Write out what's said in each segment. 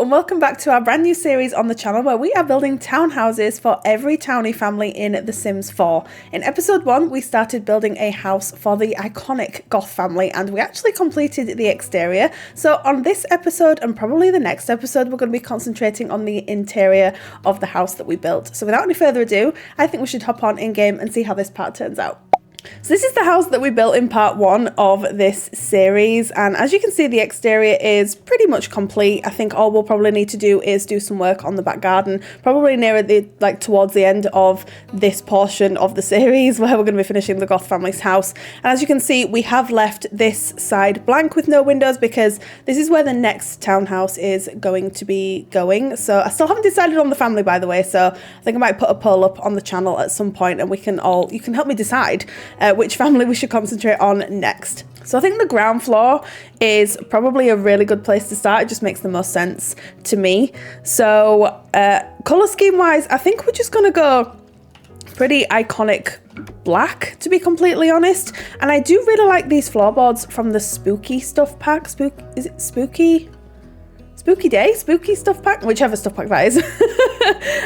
Hello and welcome back to our brand new series on the channel where we are building townhouses for every townie family in The Sims 4. In episode 1 we started building a house for the iconic Goth family and we actually completed the exterior. So on this episode and probably the next episode we're going to be concentrating on the interior of the house that we built. So without any further ado, I think we should hop on in game and see how this part turns out. So this is the house that we built in part 1 of this series, and as you can see the exterior is pretty much complete. I think all we'll probably need to do is do some work on the back garden, probably nearer the towards the end of this portion of the series where we're going to be finishing the Goth family's house. And as you can see we have left this side blank with no windows because this is where the next townhouse is going to be going. So I still haven't decided on the family, by the way, so I think I might put a poll up on the channel at some point and you can help me decide which family we should concentrate on next. So I think the ground floor is probably a really good place to start. It just makes the most sense to me. So colour scheme wise, I think we're just going to go pretty iconic black, to be completely honest. And I do really like these floorboards from the Spooky Stuff Pack. Is it Spooky Stuff Pack? Whichever stuff pack that is.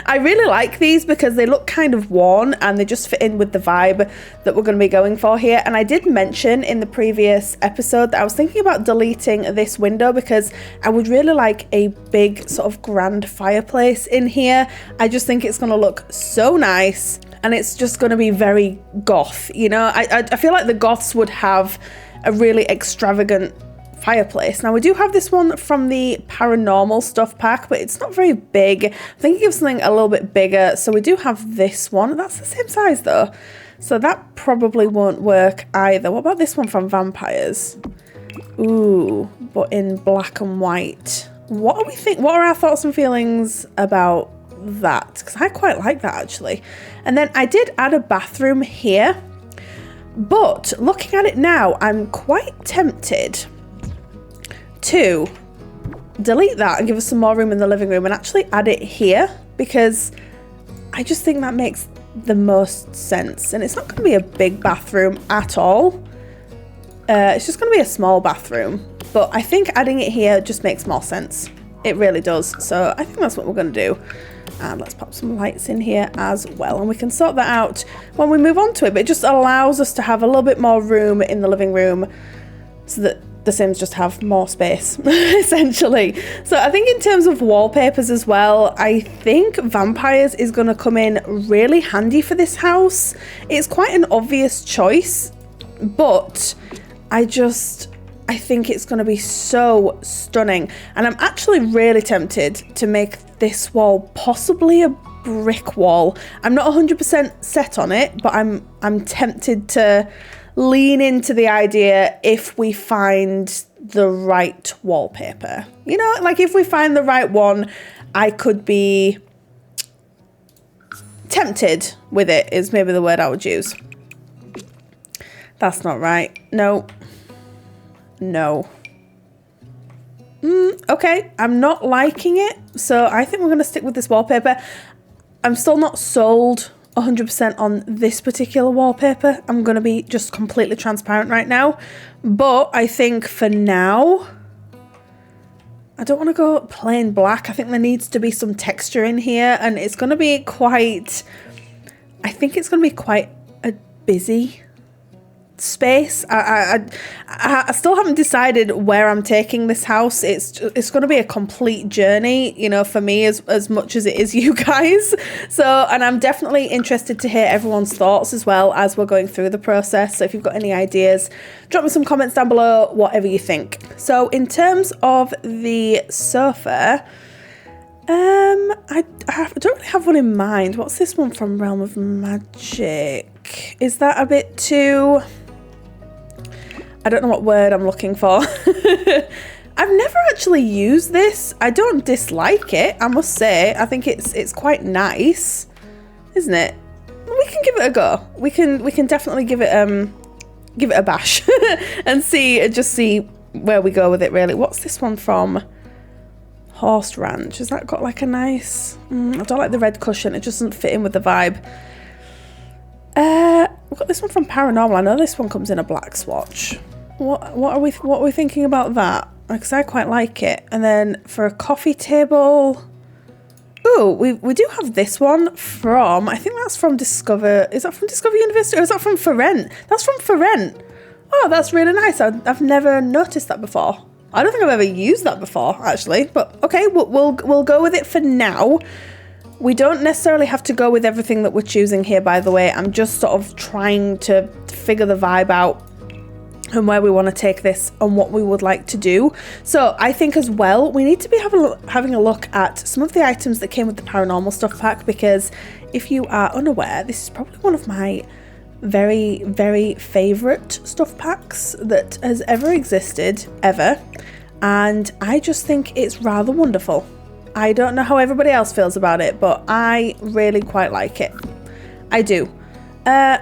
I really like these because they look kind of worn and they just fit in with the vibe that we're going to be going for here. And I did mention in the previous episode that I was thinking about deleting this window because I would really like a big sort of grand fireplace in here. I just think it's going to look so nice and it's just going to be very goth, you know. I feel like the Goths would have a really extravagant fireplace. Now we do have this one from the paranormal stuff pack, but it's not very big. I think it gives something a little bit bigger. So we do have this one. That's the same size though, so that probably won't work either. What about this one from vampires? Ooh, but in black and white. What do we think? What are our thoughts and feelings about that? Because I quite like that actually. And then I did add a bathroom here, but looking at it now I'm quite tempted to delete that and give us some more room in the living room and actually add it here because I just think that makes the most sense. And it's not going to be a big bathroom at all. It's just going to be a small bathroom, but I think adding it here just makes more sense. It really does. So I think that's what we're going to do. And let's pop some lights in here as well, and we can sort that out when we move on to it, but it just allows us to have a little bit more room in the living room so that the Sims just have more space, essentially. So I think in terms of wallpapers as well, I think vampires is going to come in really handy for this house. It's quite an obvious choice, but I think it's going to be so stunning. And I'm actually really tempted to make this wall possibly a brick wall. I'm not 100% set on it, but I'm tempted to lean into the idea if we find the right wallpaper. You know, like if we find the right one, I could be tempted with it, is maybe the word I would use. That's not right. No. Okay, I'm not liking it, so I think we're going to stick with this wallpaper. I'm still not sold 100% on this particular wallpaper. I'm going to be just completely transparent right now, but I think for now I don't want to go plain black. I think there needs to be some texture in here, and it's going to be quite, I think it's going to be quite a busy space. I still haven't decided where I'm taking this house. It's going to be a complete journey, you know, for me as much as it is you guys. So, and I'm definitely interested to hear everyone's thoughts as well as we're going through the process. So if you've got any ideas, drop me some comments down below, whatever you think. So in terms of the sofa, I don't really have one in mind. What's this one from Realm of Magic? Is that a bit too, I don't know what word I'm looking for. I've never actually used this. I don't dislike it, I must say. I think it's quite nice, isn't it? We can give it a go. We can definitely give it a bash and see where we go with it really. What's this one from? Horse Ranch. Has that got like a nice, I don't like the red cushion. It just doesn't fit in with the vibe. We've got this one from Paranormal. I know this one comes in a black swatch. What are we thinking about that? because I quite like it. And then for a coffee table, ooh, we do have this one from, I think that's from Discover. Is that from Discover University or is that from For Rent? That's from For Rent. Oh, that's really nice. I've never noticed that before. I don't think I've ever used that before, actually. But okay, we'll go with it for now. We don't necessarily have to go with everything that we're choosing here, by the way. I'm just sort of trying to figure the vibe out and where we want to take this and what we would like to do. So I think as well, we need to be having a look at some of the items that came with the paranormal stuff pack, because if you are unaware, this is probably one of my very, very favourite stuff packs that has ever existed, ever. And I just think it's rather wonderful. I don't know how everybody else feels about it, but I really quite like it. I do. I'm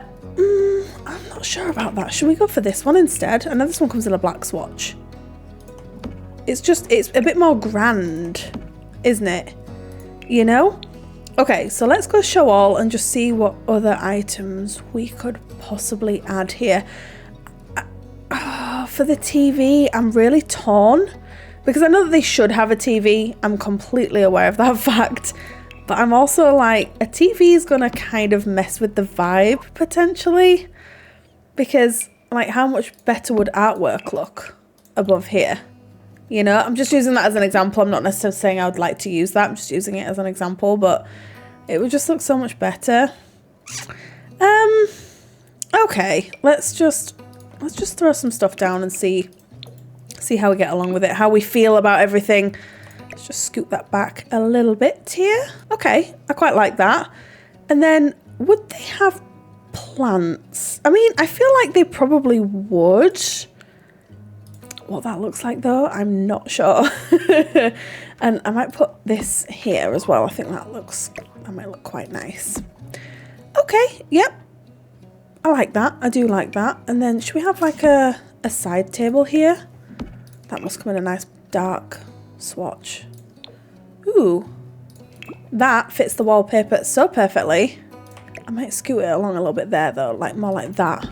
not sure about that. Should we go for this one instead? I know this one comes in a black swatch. It's a bit more grand, isn't it? You know? Okay, so let's go show all and just see what other items we could possibly add here. For the TV, I'm really torn. Because I know that they should have a TV. I'm completely aware of that fact. But I'm also like, a TV is going to kind of mess with the vibe, potentially. Because, like, how much better would artwork look above here? You know, I'm just using that as an example. I'm not necessarily saying I would like to use that. I'm just using it as an example. But it would just look so much better. Okay, let's just throw some stuff down and see how we get along with it, how we feel about everything. Let's just scoot that back a little bit here. Okay, I quite like that. And then, would they have plants? I mean, I feel like they probably would. What that looks like though, I'm not sure. And I might put this here as well. I think that might look quite nice. Okay, yep. I like that. I do like that. And then should we have like a side table here? That must come in a nice dark swatch. Ooh. That fits the wallpaper so perfectly. I might scoot it along a little bit there though, like more like that.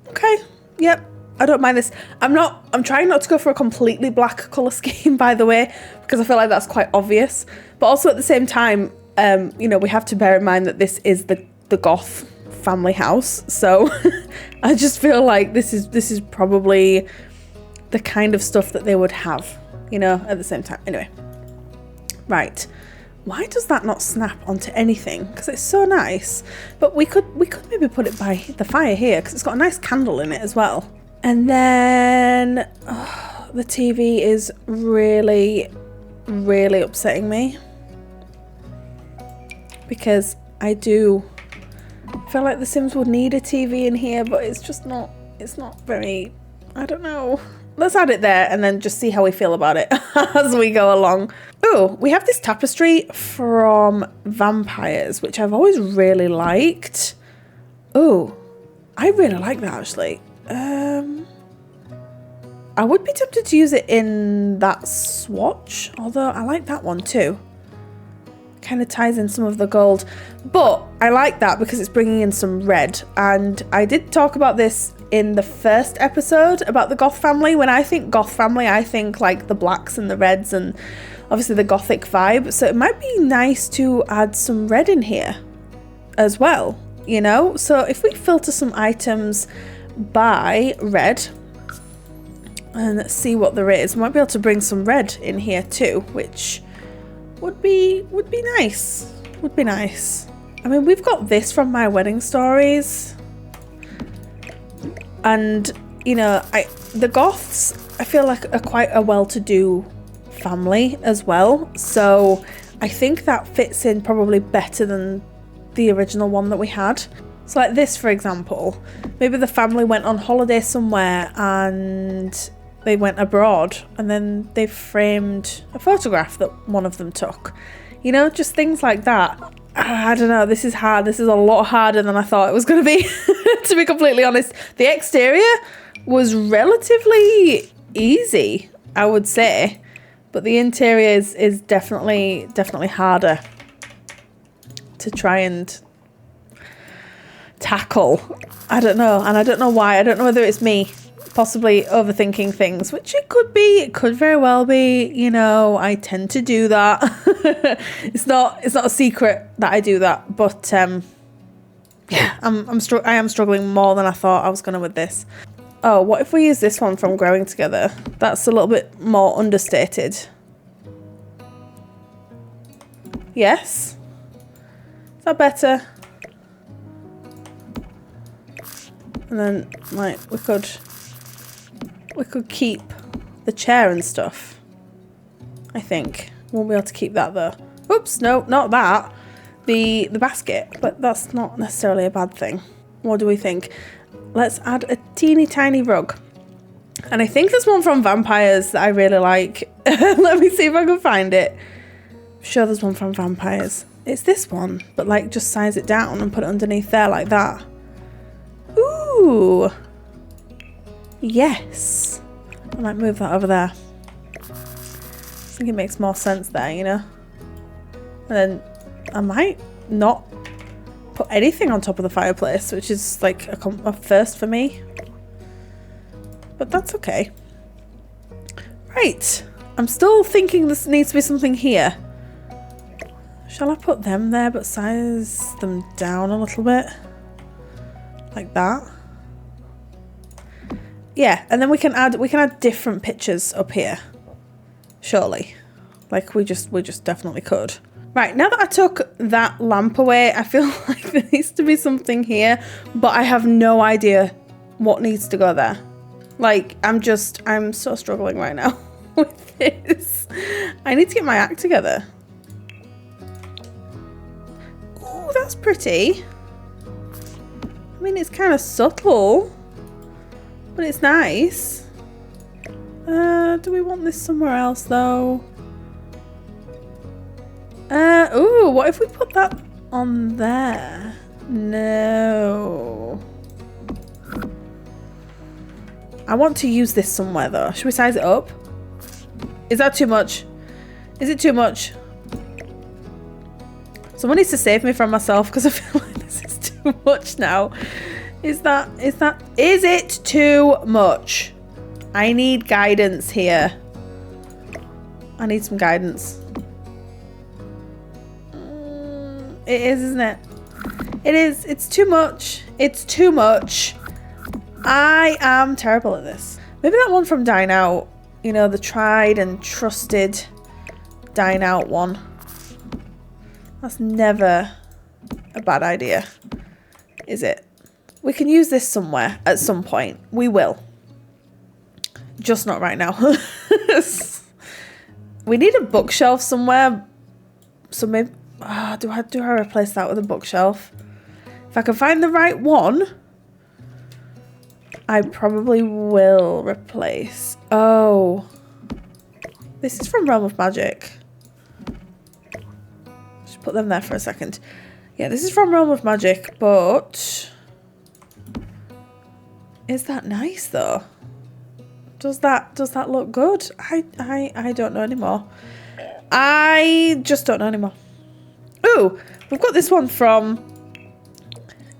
Okay, yep. I don't mind this. I'm trying not to go for a completely black colour scheme, by the way, because I feel like that's quite obvious. But also at the same time, you know, we have to bear in mind that this is the Goth family house. So I just feel like this is probably the kind of stuff that they would have, you know, at the same time. Anyway, right. Why does that not snap onto anything? Because it's so nice. But we could maybe put it by the fire here because it's got a nice candle in it as well. And then the TV is really, really upsetting me because I do feel like The Sims would need a TV in here, but it's not very, I don't know. Let's add it there and then just see how we feel about it as we go along. Oh, we have this tapestry from Vampires, which I've always really liked. Oh, I really like that actually. I would be tempted to use it in that swatch, although I like that one too. Kind of ties in some of the gold, but I like that because it's bringing in some red. And I did talk about this in the first episode about the Goth family. When I think Goth family, I think like the blacks and the reds and obviously the Gothic vibe. So it might be nice to add some red in here as well, you know? So if we filter some items by red and see what there is, we might be able to bring some red in here too, which would be nice. Would be nice. I mean, we've got this from My Wedding Stories. And, you know, the Goths, I feel like are quite a well-to-do family as well. So I think that fits in probably better than the original one that we had. So like this, for example, maybe the family went on holiday somewhere and they went abroad and then they framed a photograph that one of them took. You know, just things like that. I don't know, this is hard. This is a lot harder than I thought it was going to be, to be completely honest. The exterior was relatively easy, I would say. But the interior is definitely harder to try and tackle. I don't know. And I don't know why. I don't know whether it's me possibly overthinking things, which it could be. It could very well be. You know, I tend to do that. It's not a secret that I do that, but yeah, I am struggling more than I thought I was gonna with this. Oh, what if we use this one from Growing Together? That's a little bit more understated. Yes? Is that better? And then, like, we could keep the chair and stuff. I think. Won't be able to keep that though. Oops, no, not that. The basket, but that's not necessarily a bad thing. What do we think? Let's add a teeny tiny rug. And I think there's one from Vampires that I really like. Let me see if I can find it. I'm sure there's one from Vampires. It's this one, but like just size it down and put it underneath there like that. Ooh. Yes. I might move that over there. I think it makes more sense there, you know? And then I might not put anything on top of the fireplace, which is like a first for me. But that's okay. Right. I'm still thinking this needs to be something here. Shall I put them there but size them down a little bit? Like that. Yeah, and then we can add different pictures up here. Surely. Like we just definitely could. Right, now that I took that lamp away, I feel like there needs to be something here, but I have no idea what needs to go there. Like, I'm so struggling right now with this. I need to get my act together. Ooh, that's pretty. I mean, it's kind of subtle, but it's nice. Do we want this somewhere else though? Ooh, what if we put that on there? No. I want to use this somewhere though. Should we size it up? Is that too much? Is it too much? Someone needs to save me from myself because I feel like this is too much now. Is it too much? I need guidance here. I need some guidance. It is, isn't it? It is. It's too much. It's too much. I am terrible at this. Maybe that one from Dine Out. You know, the tried and trusted Dine Out one. That's never a bad idea, is it? We can use this somewhere at some point. We will. Just not right now. We need a bookshelf somewhere. So maybe... do I replace that with a bookshelf? If I can find the right one, I probably will replace. Oh, this is from Realm of Magic. Just put them there for a second. Yeah, this is from Realm of Magic, but is that nice though? Does that look good? I don't know anymore. I just don't know anymore. Ooh, we've got this one from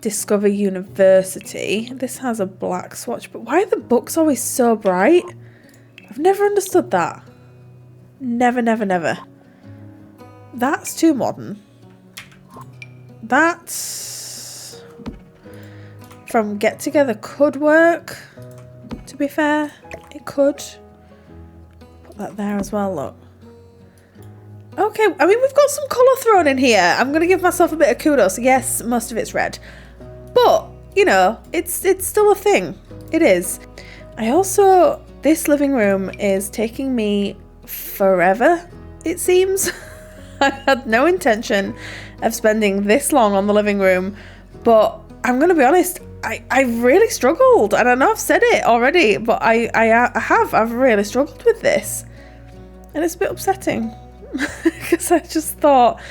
Discover University. This has a black swatch, but why are the books always so bright? I've never understood that. Never, never, never. That's too modern. That's from Get Together could work, to be fair. It could. Put that there as well, look. Okay, I mean, we've got some colour thrown in here. I'm going to give myself a bit of kudos. Yes, most of it's red. But, you know, it's still a thing. It is. This living room is taking me forever, it seems. I had no intention of spending this long on the living room. But I'm going to be honest, I really struggled. And I know I've said it already, but I've really struggled with this. And it's a bit upsetting. Because I just thought,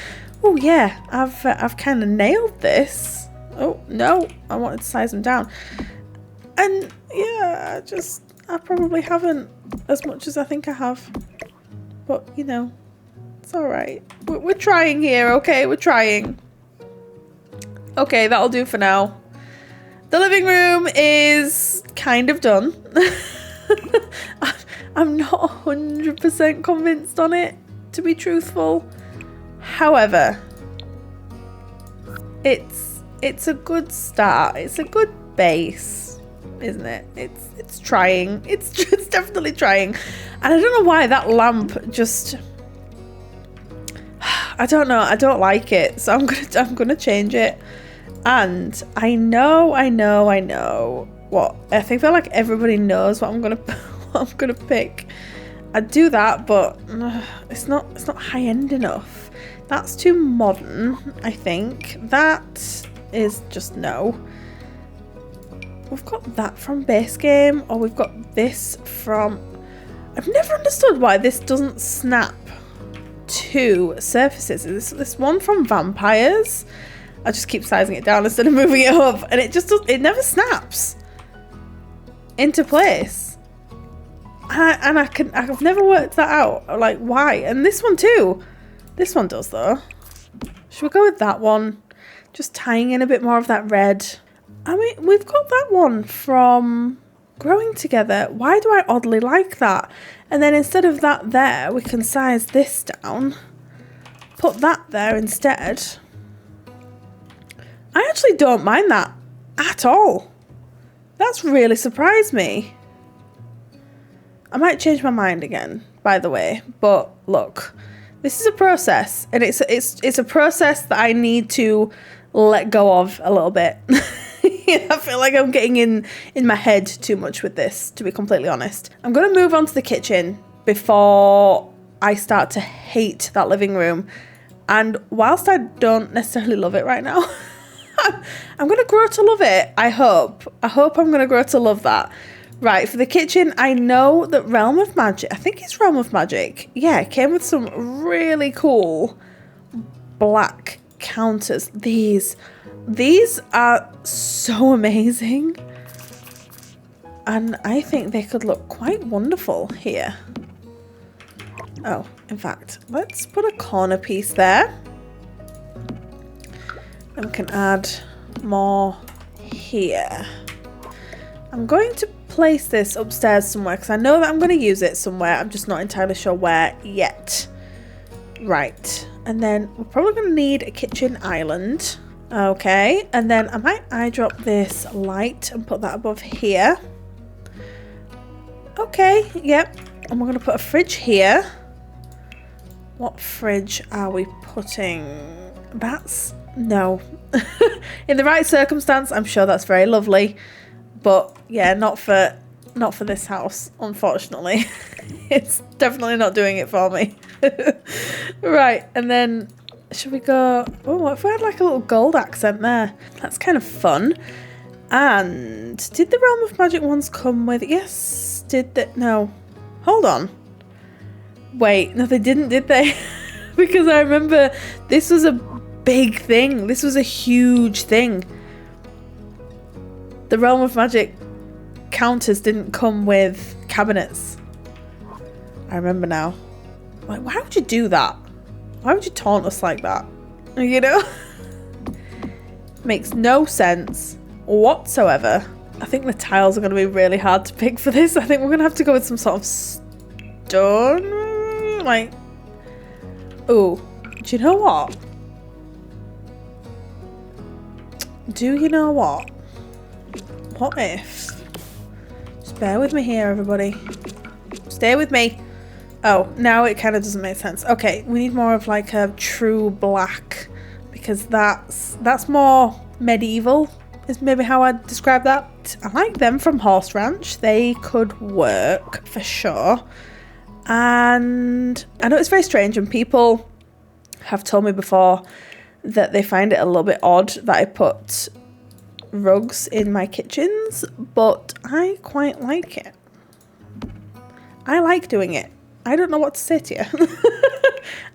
oh yeah, I've kind of nailed this. Oh no, I wanted to size them down, and yeah, I probably haven't as much as I think I have. But you know, it's all right. We're trying here, okay? We're trying. Okay, that'll do for now. The living room is kind of done. I'm not 100% convinced on it, to be truthful. However, it's a good start. It's a good base, isn't it? It's trying. It's definitely trying. And I don't know why that lamp just, I don't know. I don't like it. So I'm gonna change it. And I know what I feel like everybody knows what I'm gonna pick. I'd do that, but it's not high end enough. That's too modern, I think. That is just no. We've got that from base game, or we've got this from... I've never understood why this doesn't snap to surfaces. This one from vampires. I just keep sizing it down instead of moving it up, and it just it never snaps into place. And I've never worked that out. Like, why? And this one too. This one does though. Should we go with that one? Just tying in a bit more of that red. I mean, we've got that one from Growing Together. Why do I oddly like that? And then instead of that there, we can size this down. Put that there instead. I actually don't mind that at all. That's really surprised me. I might change my mind again, by the way. But look, this is a process, and it's a process that I need to let go of a little bit. I feel like I'm getting in my head too much with this, to be completely honest. I'm going to move on to the kitchen before I start to hate that living room. And whilst I don't necessarily love it right now, I'm going to grow to love it, I hope. I hope I'm going to grow to love that. Right, for the kitchen, I know that Realm of Magic, I think it's Realm of Magic. Yeah, it came with some really cool black counters. These are so amazing. And I think they could look quite wonderful here. Oh, in fact, let's put a corner piece there. And we can add more here. I'm going to place this upstairs somewhere because I know that I'm going to use it somewhere. I'm just not entirely sure where yet. Right. And then we're probably going to need a kitchen island. Okay. And then I might eyedrop this light and put that above here. Okay. Yep. And we're going to put a fridge here. What fridge are we putting? That's... No. In the right circumstance, I'm sure that's very lovely. But yeah, not for this house, unfortunately. It's definitely not doing it for me. Right, and then should we go... Oh, what if we had like a little gold accent there? That's kind of fun. And did the Realm of Magic ones come with... Yes, did they... No. Hold on. Wait, no they didn't, did they? Because I remember this was a big thing. This was a huge thing. The Realm of Magic counters didn't come with cabinets. I remember now. Like, why would you do that? Why would you taunt us like that? You know? Makes no sense whatsoever. I think the tiles are going to be really hard to pick for this. I think we're going to have to go with some sort of stone. Like, ooh, do you know what? Do you know what? What if... Just bear with me here, everybody. Stay with me. Oh, now it kind of doesn't make sense. Okay, we need more of like a true black. Because that's more medieval, is maybe how I'd describe that. I like them from Horse Ranch. They could work for sure. And I know it's very strange, and people have told me before that they find it a little bit odd that I put rugs in my kitchens, but I quite like it. I like doing it. I don't know what to say to you.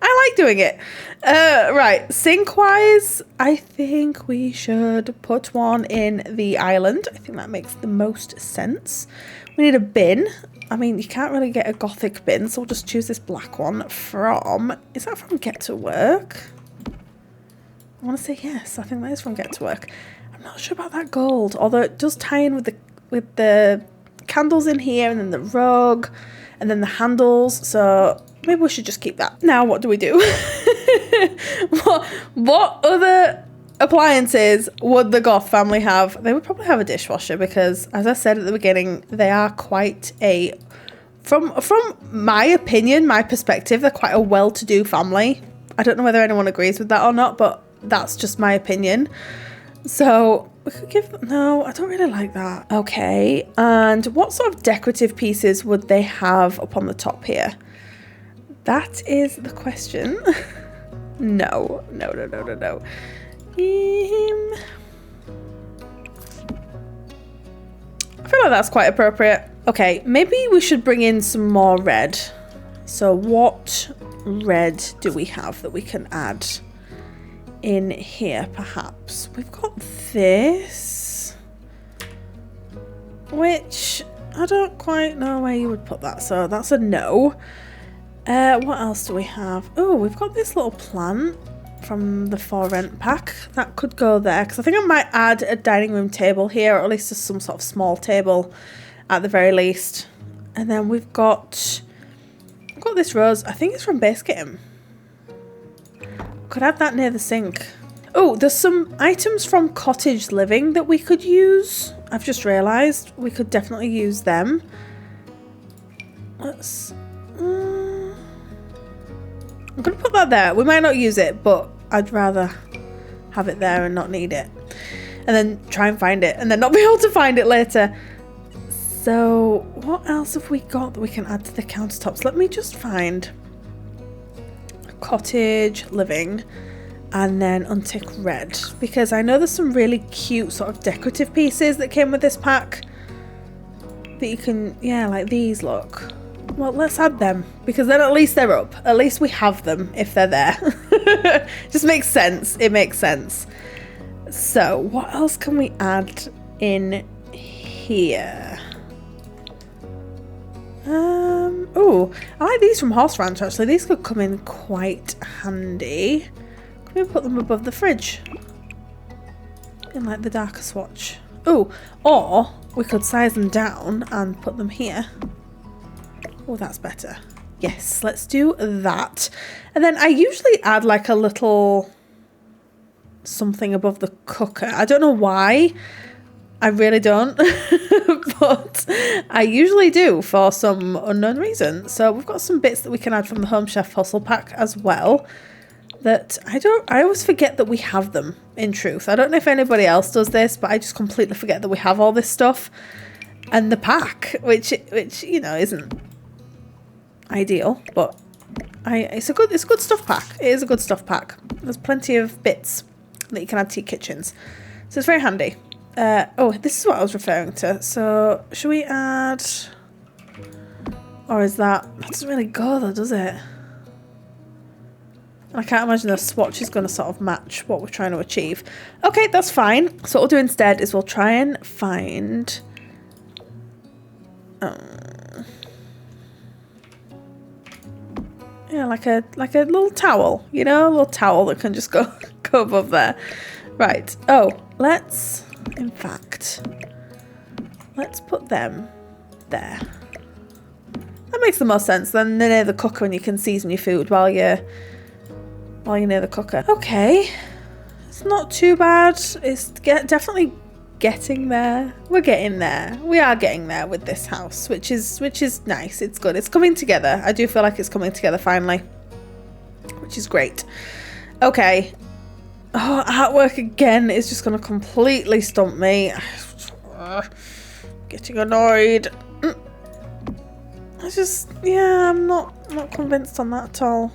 I like doing it. Right, sink wise, I think we should put one in the island. I think that makes the most sense. We need a bin. I mean, you can't really get a gothic bin, so we'll just choose this black one from... Is that from Get to Work? I want to say yes. I think that is from Get to Work. I'm not sure about that gold, although it does tie in with the candles in here, and then the rug, and then the handles. So maybe we should just keep that. Now, what do we do? What other appliances would the Goth family have? They would probably have a dishwasher because, as I said at the beginning, they are quite a, from my opinion, my perspective, they're quite a well-to-do family. I don't know whether anyone agrees with that or not, but that's just my opinion. So we could give them, no, I don't really like that. Okay, and what sort of decorative pieces would they have up on the top here? That is the question. No. I feel like that's quite appropriate. Okay, maybe we should bring in some more red. So what red do we have that we can add in here, perhaps? We've got this, which I don't quite know where you would put that, so that's a no. What else do we have? Oh, we've got this little plant from the For Rent pack. That could go there, because I think I might add a dining room table here, or at least just some sort of small table at the very least. And then we've got this rose. I think it's from Base Kitten. Could add that near the sink. Oh, there's some items from Cottage Living that we could use. I've just realised we could definitely use them. Let's... I'm going to put that there. We might not use it, but I'd rather have it there and not need it. And then try and find it and then not be able to find it later. So what else have we got that we can add to the countertops? Let me just find Cottage Living and then untick red, because I know there's some really cute sort of decorative pieces that came with this pack that you can, yeah, like these, look. Well, let's add them, because then at least they're up. At least we have them if they're there. Just makes sense. It makes sense. So what else can we add in here? Oh, I like these from Horse Ranch, actually. These could come in quite handy. Can we put them above the fridge? In like the darker swatch. Oh, or we could size them down and put them here. Oh, that's better. Yes, let's do that. And then I usually add like a little something above the cooker. I don't know why. I really don't. But I usually do for some unknown reason. So we've got some bits that we can add from the Home Chef Hustle pack as well. That I always forget that we have them, in truth. I don't know if anybody else does this, but I just completely forget that we have all this stuff. And the pack, which you know, isn't ideal, but it's a good stuff pack. It is a good stuff pack. There's plenty of bits that you can add to your kitchens, so it's very handy. Oh, this is what I was referring to. So should we add, or is that doesn't really go though, does it? I can't imagine the swatch is going to sort of match what we're trying to achieve. Okay, that's fine. So what we'll do instead is we'll try and find yeah, like a little towel, you know, a little towel that can just go above there. Right. Oh, let's put them there. That makes the most sense. Then they're near the cooker and you can season your food while you're near the cooker. Okay, it's not too bad. It's definitely getting there. We're getting there. We are getting there with this house, which is nice. It's good. It's coming together. I do feel like it's coming together finally, which is great. Okay. Oh, artwork again is just going to completely stump me. Getting annoyed. It's just, yeah, I'm not convinced on that at all.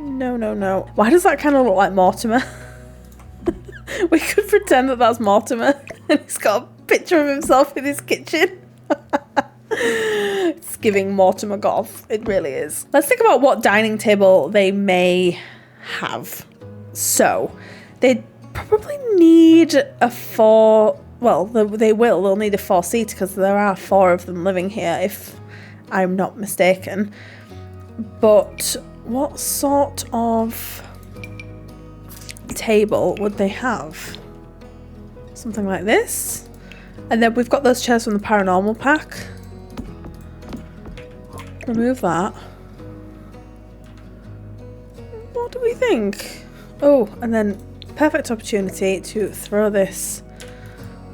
No. Why does that kind of look like Mortimer? We could pretend that that's Mortimer and he's got a picture of himself in his kitchen. It's giving Mortimer Goth. It really is. Let's think about what dining table they may have. So they probably need a they'll need a 4-seater because there are 4 of them living here if I'm not mistaken. But what sort of table would they have? Something like this? And then we've got those chairs from the paranormal pack. Remove that. What do we think? Oh, and then perfect opportunity to throw this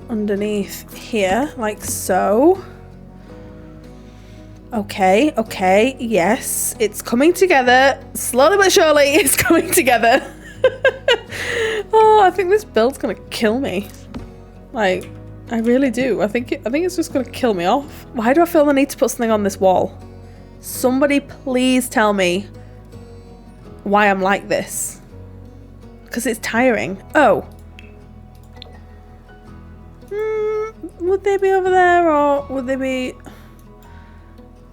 underneath here, like so. Okay, okay, yes, it's coming together. Slowly but surely, it's coming together. Oh, I think this build's gonna kill me. Like, I really do. I think it's just gonna kill me off. Why do I feel the need to put something on this wall? Somebody please tell me why I'm like this. Because it's tiring. Oh. Would they be over there or would they be...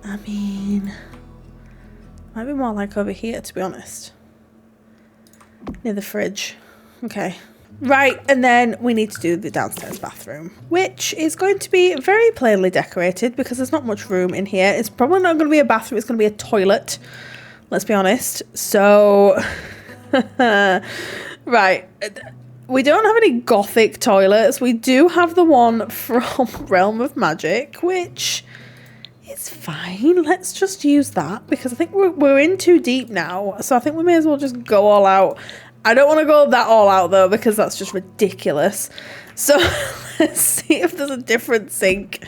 I mean... Might be more like over here, to be honest. Near the fridge. Okay. Right, and then we need to do the downstairs bathroom, which is going to be very plainly decorated because there's not much room in here. It's probably not going to be a bathroom, it's going to be a toilet. Let's be honest. So, right. We don't have any Gothic toilets. We do have the one from Realm of Magic, which is fine. Let's just use that because I think we're in too deep now. So I think we may as well just go all out. I don't want to go that all out though because that's just ridiculous. So let's see if there's a different sink.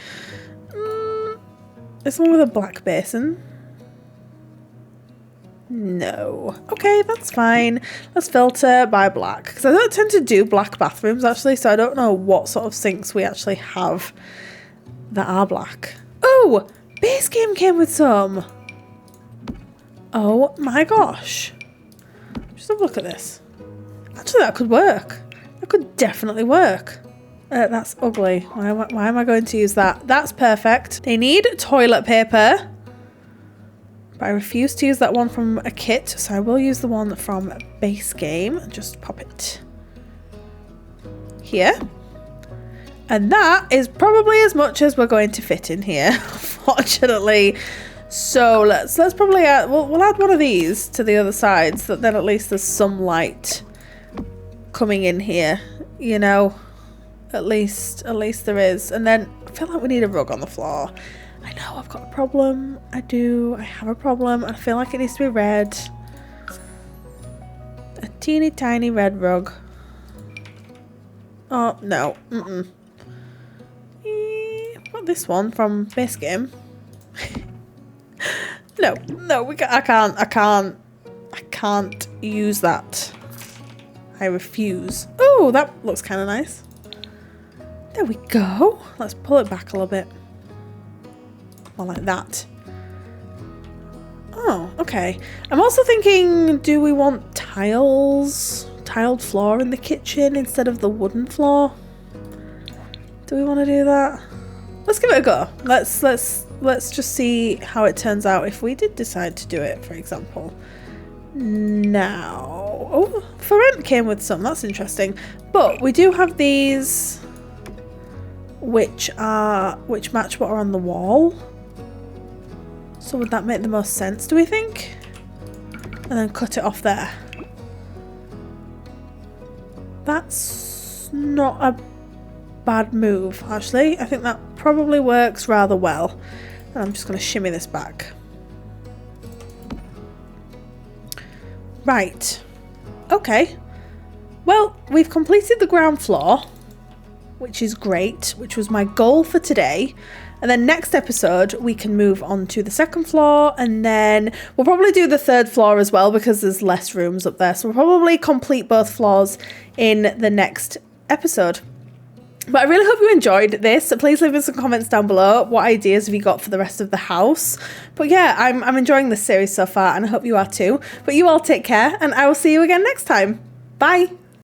This one with a black basin. No. Okay, that's fine. Let's filter by black because I don't tend to do black bathrooms actually, so I don't know what sort of sinks we actually have that are black. Oh, base game came with some. Oh my gosh. Just have a look at this. Actually, that could work. That could definitely work. That's ugly. Why am I going to use that? That's perfect. They need toilet paper. But I refuse to use that one from a kit, so I will use the one from base game. Just pop it here. And that is probably as much as we're going to fit in here, unfortunately. So let's probably add, we'll add one of these to the other side so that then at least there's some light coming in here, you know. At least there is. And then I feel like we need a rug on the floor. I know I've got a problem. I do. I have a problem. I feel like it needs to be red. A teeny tiny red rug. Oh, no. What, this one from base game? No, I can't use that. I refuse. Oh, that looks kind of nice. There we go. Let's pull it back a little bit. More like that. Oh, okay. I'm also thinking, do we want tiled floor in the kitchen instead of the wooden floor? Do we want to do that? Let's give it a go. Let's just see how it turns out if we did decide to do it, for example. Now, oh, for rent came with some. That's interesting. But we do have these, which match what are on the wall. So would that make the most sense, do we think? And then cut it off there. That's not a bad move, actually. I think that probably works rather well. And I'm just going to shimmy this back. Right. Okay. Well, we've completed the ground floor, which is great, which was my goal for today. And then next episode, we can move on to the second floor, and then we'll probably do the third floor as well because there's less rooms up there. So we'll probably complete both floors in the next episode. But I really hope you enjoyed this. Please leave me some comments down below. What ideas have you got for the rest of the house? But yeah, I'm enjoying this series so far, and I hope you are too. But you all take care, and I will see you again next time. Bye.